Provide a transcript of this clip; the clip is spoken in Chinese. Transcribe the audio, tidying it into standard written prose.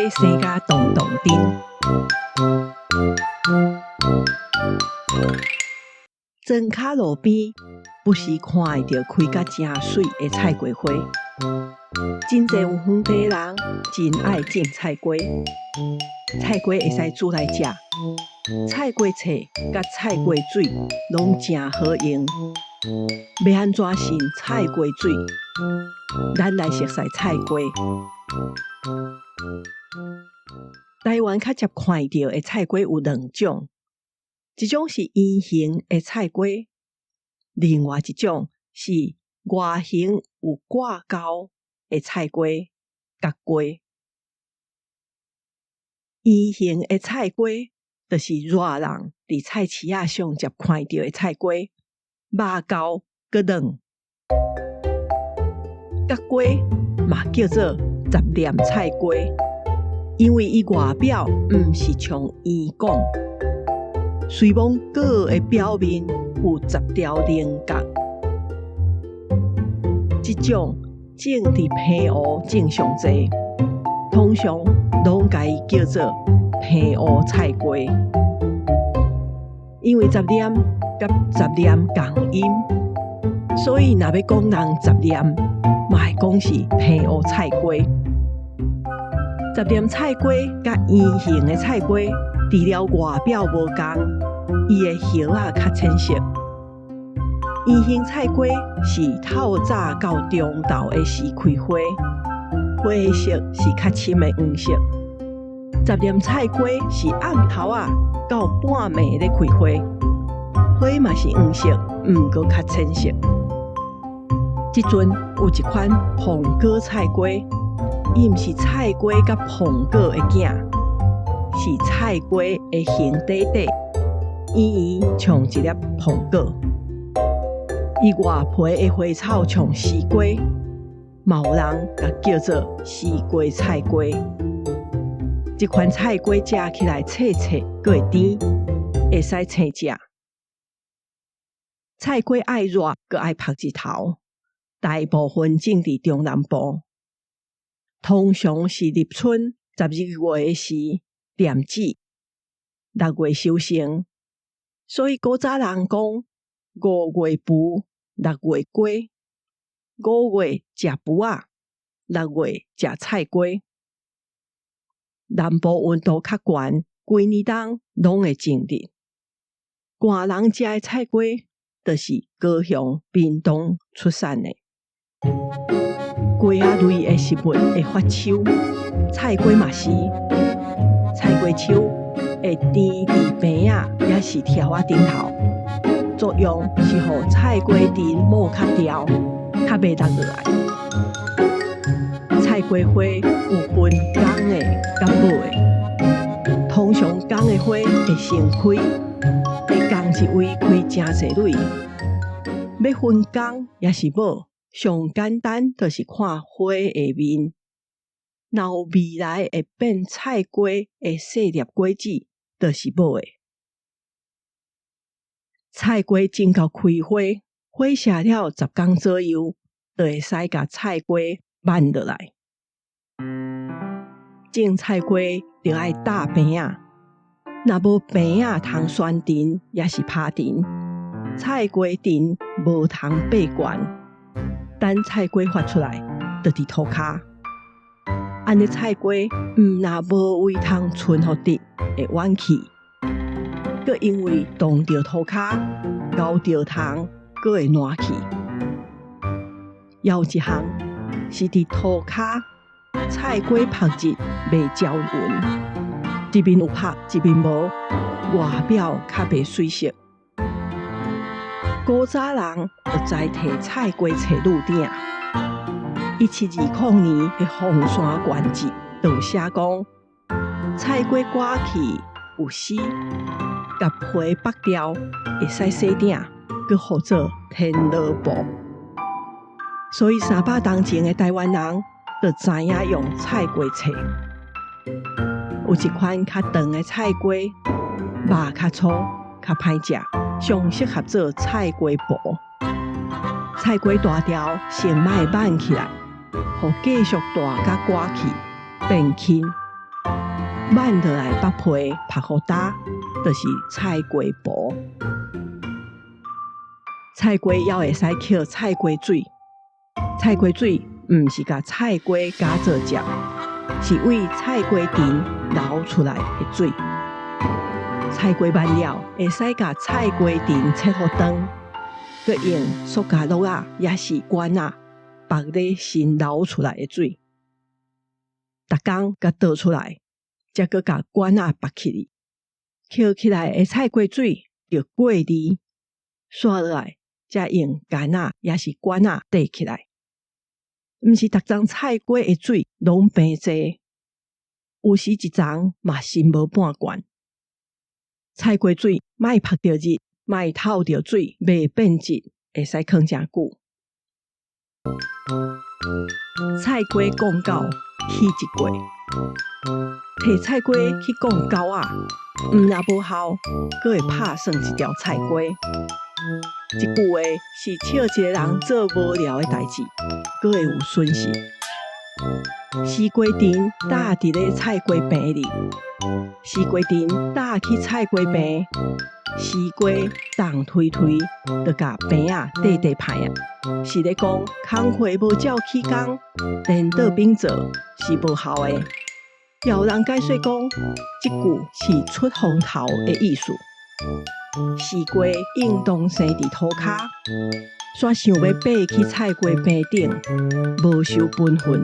生甲动动丁。庄脚路边，不时看会到开甲真水的菜瓜花。真侪有园地人真爱种菜瓜，菜瓜会使煮来食，菜瓜菜甲菜瓜水拢真好用。要安怎生菜瓜水？咱来熟悉菜瓜。台湾较常看到的菜瓜有两种，一种是圆形的菜瓜，另外一种是外形有挂钩的菜瓜角瓜。圆形的菜瓜就是热人伫菜市仔上常看到的菜瓜，肉厚佮软。角瓜嘛叫做杂念菜瓜，因为伊外表毋是像圆管，随芒果的表面有10条棱角。这种种伫平湖种上济，通常拢甲伊叫做平湖菜瓜，因为杂念甲杂念同音，所以若要讲人杂念，嘛会讲是平湖菜瓜。杂念菜瓜甲圆形的菜瓜，除了外表无同，伊的叶仔较浅色。圆形菜瓜是透早到中昼的时开花，花的色是较深的黄色。杂念菜瓜是暗头仔到半暝咧开花，花嘛是黄色，毋过较浅色。即阵有一款苹果菜瓜，伊毋是菜瓜甲苹果的囝，是菜瓜的形底底，圆圆像一粒苹果。伊外皮的花草像丝瓜，嘛有人甲叫做丝瓜菜瓜。这款菜瓜食起来脆脆，佫会甜，会使生食。菜瓜爱热，佫爱晒日头。大部分种伫中南部，通常是入春12月时念子，6月收成。所以古早人讲5月殕，6月瓜，5月食殕仔，6月食菜瓜。南部温度较悬，规年冬拢会种植。寒人食的菜瓜，就是高雄、屏东出产的。瓜仔类的食物会发秋，菜瓜嘛是。菜瓜树会甜伫边仔，也是条仔顶头。作用是让菜瓜藤抹较掉，较袂落落来。菜瓜花有分公的甲母的，通常公的花会先开，会同一位开真侪蕊。要分公也是母，上简单就是看花的面。若有未来会变菜瓜的细粒果子，就是母的。菜瓜种到开花，花谢了10天左右，就会使甲菜瓜挽落来。种菜瓜就爱搭边仔，若无边仔通宣藤，也是拍藤。菜瓜藤无通爬悬，等菜瓜发出来，就伫土骹。安尼菜瓜若无位通存互得，会弯去。佮因为冻着土骹，咬着糖，佮会烂去。还有一项是伫土骹，菜瓜晒日袂招云，一面有晒，一面无，外表较袂水色。古早人就栽摕菜瓜找路顶。1720年的凤山县志就写讲，菜瓜刮去有丝，甲皮剥掉会使洗顶，佮号做天罗布。所以300年前的台湾人就知影用菜瓜菜。有一款较长的菜瓜，肉较粗，较歹食，上适合做菜瓜布。菜瓜大条，先莫挽起来，互继续大甲刮起变轻，挽落来北皮拍好打，就是菜瓜布。菜瓜也会使捡菜瓜水，菜瓜水毋是甲菜瓜加做食，是为菜瓜田流出来的水。菜瓜完了，会使甲菜瓜田切好长，佮用塑胶鹿仔也是管仔绑咧新流出来的水。逐工甲倒出来，则佮甲管仔绑起，捡起来的菜瓜水就过滤，刷落来，则用杆仔也是管仔缀起来。毋是逐丛菜瓜的水拢平济，有时一丛嘛是无半罐。菜瓜水莫晒着热，莫透着水，袂变质，会使藏诚久。菜瓜讲到起一过，摕菜瓜去讲狗仔，毋若无效，阁会拍算一条菜瓜。即句话是笑一个人做无聊的代志，阁会有损失。西瓜田搭伫咧菜瓜坪里，西瓜田搭去菜瓜坪，西瓜动推推，就甲坪仔缀歹啊！是咧讲工课无照起工，连倒边做是无效的。也有人解说讲，即句是出风头的意思。西瓜应当生伫土骹，煞想要爬去菜瓜坪顶，无受分分。